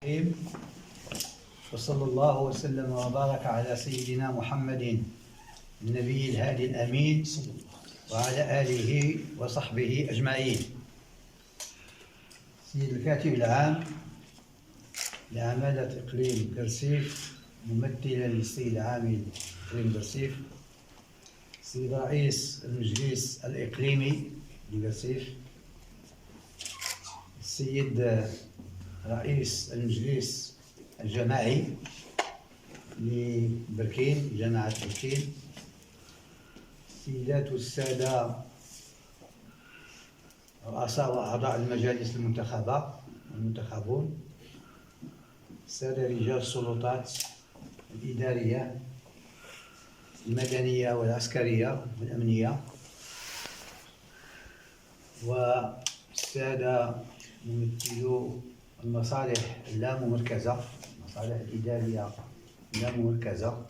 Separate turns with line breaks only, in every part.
الرحيم. وصلى الله وسلم وبارك على سيدنا محمد النبي الهادي الأمين وعلى آله وصحبه أجمعين. سيد الكاتب العام لعمالة إقليم قرسيف، ممثلا للسيد عامل إقليم قرسيف، سيد رئيس المجلس الإقليمي لقرسيف، السيد رئيس المجلس الجماعي لبركين، جماعة بركين، السيدات والسادة رؤساء وأعضاء المجالس المنتخبة والمنتخبون، السادة رجال السلطات الإدارية المدنية والعسكرية والأمنية، والسادة ممثلو المصالح اللاممركزة، المصالح الإدارية اللاممركزة،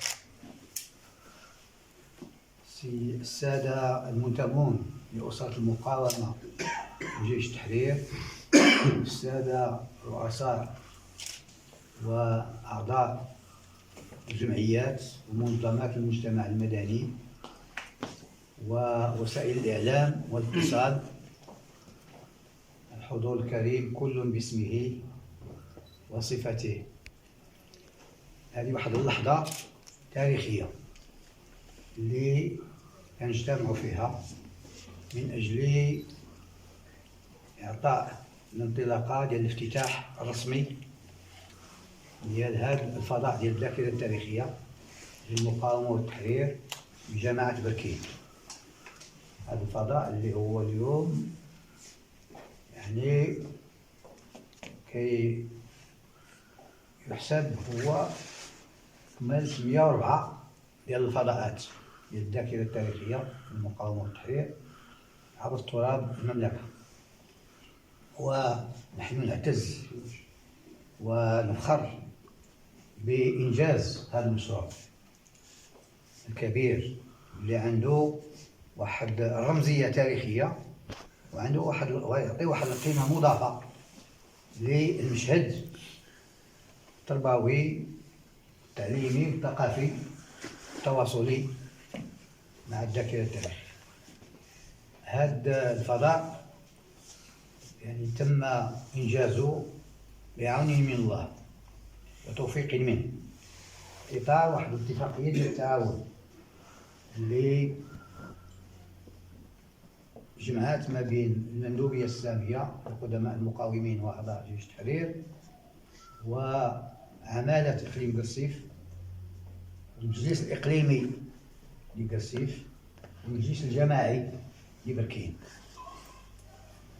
السادة المنتمون لأسرة المقاومة وجيش التحرير، السادة رؤساء وأعضاء الجمعيات ومنظمات المجتمع المدني ووسائل الإعلام والاتصال، الحضور الكريم كل باسمه وصفته. هذه واحد اللحظة تاريخية اللي كنجتمعوا فيها من أجل إعطاء الانطلاقة ديال الافتتاح الرسمي ديال هذا الفضاء ديال الذاكرة التاريخية للمقاومة والتحرير بجماعة بركين. هذا الفضاء اللي هو اليوم يعني كي يحسب هو كمال 104 ديال الفضاءات ديال الذاكرة التاريخية للمقاومة والتحرير عبر تراب المملكة، ونحن نعتز ونفخر بإنجاز هذا المشروع الكبير اللي عنده واحد الرمزية تاريخية وعنده ويعطي واحد القيمة مضافة للمشهد التربوي التعليمي الثقافي التواصلي مع الذاكرة التاريخية. هذا الفضاء يعني تم إنجازه بعون من الله وتوفيق منه في إطار واحد الاتفاقية ديال التعاون اللي جمعات ما بين المندوبية السامية القدماء المقاومين وأعضاء جيش التحرير وعمالة إقليم قرسيف، المجلس الإقليمي لقرسيف، والمجلس الجماعي لبركين،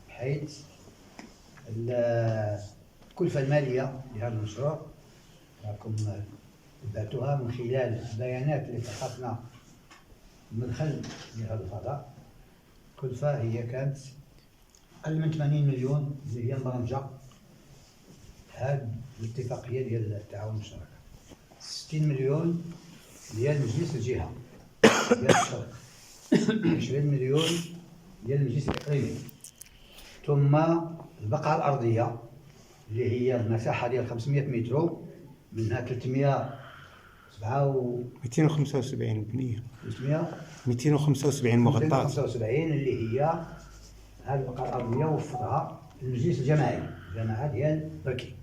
حيث الكلفة المالية لهذا المشروع راكم تبعتوها من خلال البيانات اللي فحصنا المدخل لهذا الفضاء. الكلفة هي كانت أقل من 80 مليون اللي هي مبرمجة هذه الاتفاقية ديال التعاون المشترك، 60 مليون ديال مجلس الجهة ديال الشرق، 20 مليون ديال المجلس الإقليمي، ثم البقعة الأرضية اللي هي المساحة ديال 500 متر، منها
275 بنية، 275 مغطاة،
275 اللي هي هذه البقعة الأرضية وفقها المجلس الجماعي، الجماعة ديال بركين،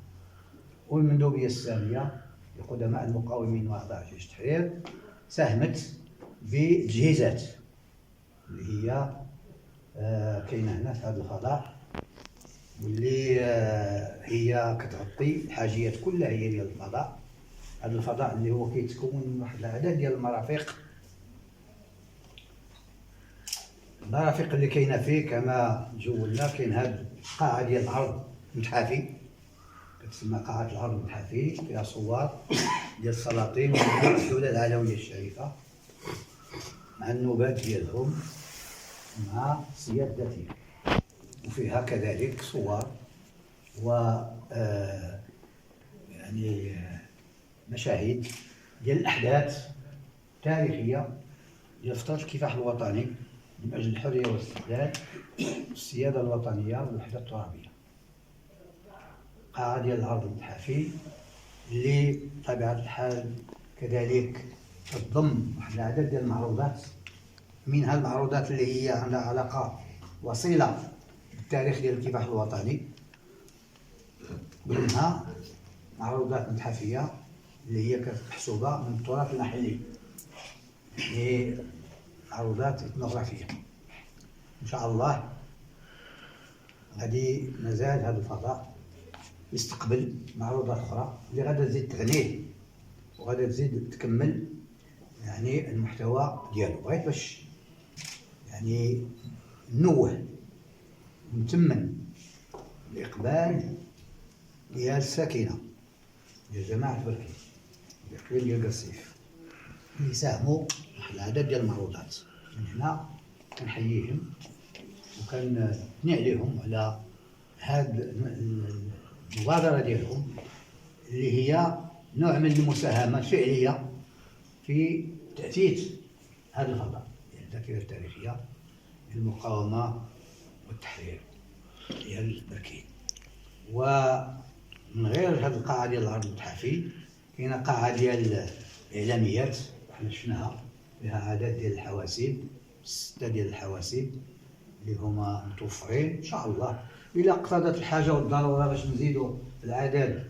والمندوبية السامية لقدماء المقاومين وأعضاء جيش التحرير ساهمت بتجهيزات اللي هي كاينة هنا في هذا الفضاء، واللي هي كتغطي الحاجيات كلها هي ديال الفضاء. هذا الفضاء اللي هو كيتكون من واحد العدد ديال المرافق اللي كاينه فيه كما جولنا. كاين هاد القاعه ديال العرض المتحفي كتسمى قاعه العرض المتحفي، فيها صور ديال السلاطين والدوله العلويه الشريفه مع النوبات ديالهم مع سيادتهم، وفيها كذلك صور و يعني مشاهد ديال الأحداث التاريخية ديال فترة الكفاح الوطني من أجل الحرية والاستقلال والسيادة الوطنية والوحدة الترابية. قاعة ديال العرض المتحفي اللي بطبيعة الحال كذلك تضم واحد العدد ديال المعروضات، منها المعروضات اللي هي عندها علاقة وصيلة بالتاريخ ديال الكفاح الوطني، ومنها معروضات متحفية اللي هي محسوبة من التراث المحلي، يعني معروضات إثنوغرافية. إن شاء الله غادي مازال هذا الفضاء يستقبل معروضات أخرى اللي غادا تزيد تغنيه وغادا تزيد تكمل يعني المحتوى ديالو. بغيت باش يعني نوه ونتمن الإقبال ديال الساكنة ديال جماعة بركين الإقليم ديال قرصيف اللي ساهموا واحد العدد ديال المعروضات. من هنا كنحييهم وكنثني عليهم على هاد المبادرة ديالهم اللي هي نوع من المساهمة الفعلية في تأسيس هذا الفضاء ديال الذاكرة التاريخية للمقاومة والتحرير ديال بركين. ومن غير هذه القاعة ديال العرض المتحفي كاينة قاعة ديال الإعلاميات وحنا شفناها فيها عدد ديال الحواسيب 6 ديال الحواسيب اللي هما متوفرين. ان شاء الله الى اقتضت الحاجه والضروره باش نزيدوا العدد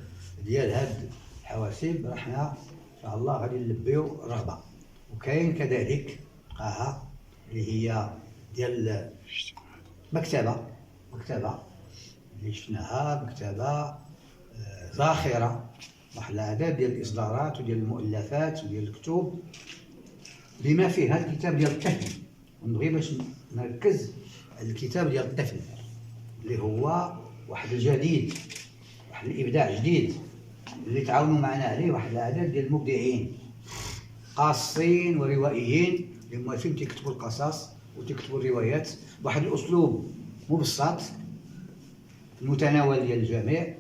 ديال هاد الحواسيب راحنا ان شاء الله غادي نلبيو الرغبه. وكاين كذلك قاعه اللي هي ديال مكتبه اللي شفناها، مكتبه زاخره واحد العدد ديال الاصدارات وديال المؤلفات وديال الكتب بما فيها الكتاب ديال الطفل. ونبغي باش نركز على الكتاب ديال الطفل اللي هو واحد الجديد، واحد الابداع جديد اللي تعاونوا معنا عليه واحد العدد ديال المبدعين قاصين وروائيين اللي موالفين تيكتبوا القصص وتكتبوا الروايات بواحد الاسلوب مبسط متناول ديال الجميع.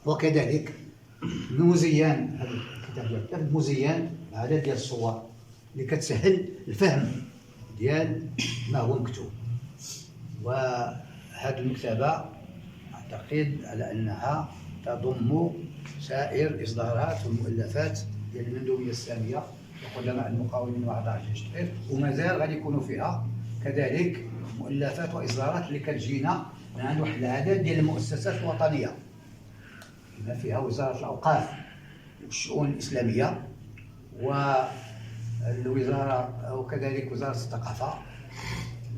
وكذلك مزيان هذا الكتاب ديال الطفل مزيان بعدد ديال الصور اللي كتسهل الفهم ديال ما هو مكتوب. وهذه المكتبة أعتقد على أنها تضم سائر الإصدارات والمؤلفات ديال المندوبية السامية وقدماء المقاومين وأعضاء الجيش التحرير، ومازال غادي يكونوا فيها كذلك مؤلفات وإصدارات اللي كتجينا من عند واحد العدد ديال المؤسسات الوطنية بما فيها وزارة الأوقاف والشؤون الإسلامية والوزارة وكذلك وزارة الثقافة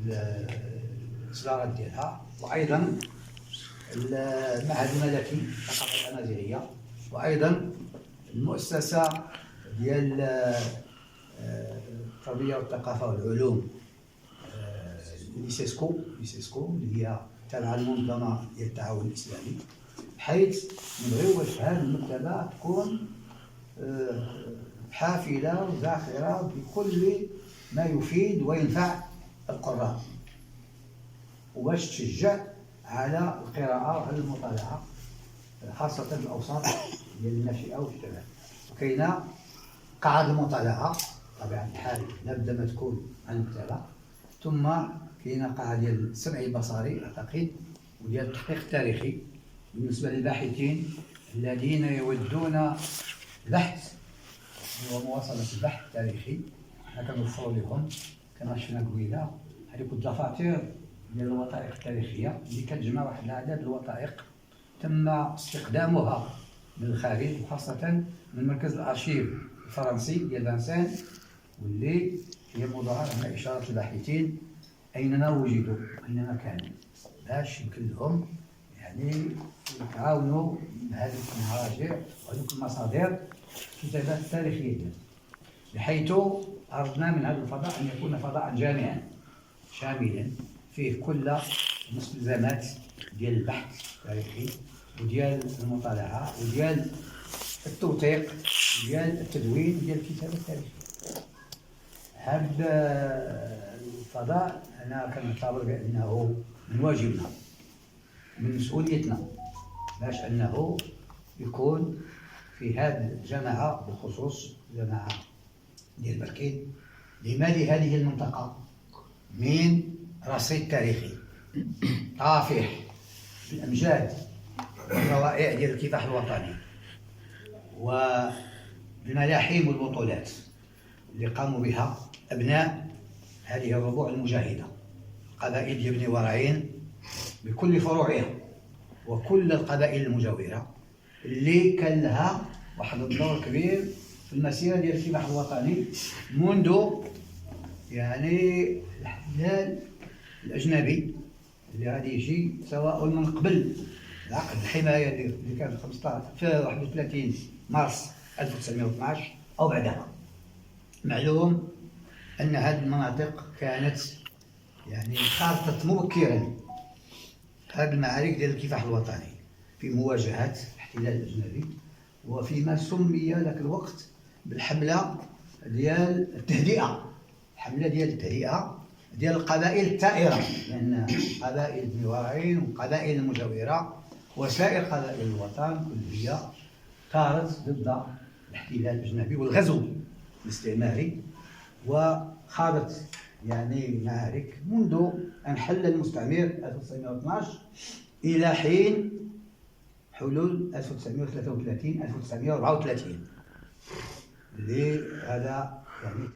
الإصدارات ديالها، وأيضا المعهد الملكي للثقافة الأمازيغية، وأيضا المؤسسة ديال التربية والثقافة والعلوم ليسيسكو اللي هي تابعة للمنظمة ديال التعاون الإسلامي، حيث نبغيو باش هذه المكتبة تكون حافلة وزاخرة بكل ما يفيد وينفع القراء، وباش تشجع على القراءة وعلى المطالعة خاصة الأوساط ديال الناشئة والشباب. وكاينة قاعة المطالعة بطبيعة الحال لابد ما تكون عن المكتبة، ثم كاينة قاعة ديال السمع البصري أعتقد وديال التحقيق التاريخي بالنسبة للباحثين الذين يودون البحث ومواصلة البحث التاريخي. حنا كنوفروا لهم كما شفنا قبيله هذيك الدفاتر ديال الوثائق التاريخية اللي كتجمع واحد العدد الوثائق تم استخدامها من الخارج وخاصة من مركز الأرشيف الفرنسي ديال فانسان، واللي هي مظهر على إشارة الباحثين أينما وجدوا أينما كانوا باش يمكن لهم يعني يتعاونوا بهذه المراجع وهذوك المصادر الكتابات التاريخية ديالهم، بحيث أردنا من هذا الفضاء أن يكون فضاء جامعا شاملا فيه كل المستلزمات ديال البحث التاريخي وديال المطالعة وديال التوثيق وديال التدوين ديال الكتابة التاريخية. هذا الفضاء أنا كنعتبر بأنه من واجبنا من مسؤوليتنا باش أنه يكون في هذه الجماعة بالخصوص جماعة ديال بركين لمالي هذه المنطقة من رصيد تاريخي طافح بالأمجاد والروائع ديال الكفاح الوطني والملاحم والبطولات اللي قاموا بها أبناء هذه الربوع المجاهدة، قبائل ديال بني ورعين بكل فروعها وكل القبائل المجاورة اللي كان لها واحد الدور كبير في المسيرة ديال الكفاح الوطني منذ يعني الاحتلال الأجنبي اللي غادي يجي، سواء من قبل عقد الحماية اللي كان في 31 مارس 1912 أو بعدها. معلوم أن هذه المناطق كانت يعني خاضت مبكرا هذه المعارك ديال الكفاح الوطني في مواجهة الاحتلال الأجنبي، وفيما سمي ذاك الوقت بالحملة ديال التهدئة، الحملة ديال التهدئة ديال القبائل الثائرة، لأن قبائل بني ورعين والقبائل المجاورة وسائر قبائل الوطن كلها ثارت ضد الاحتلال الأجنبي والغزو الاستعماري، وخاضت يعني معارك منذ أن حل المستعمر 1912 إلى حين حلول 1933 1934 اللي هذا يعني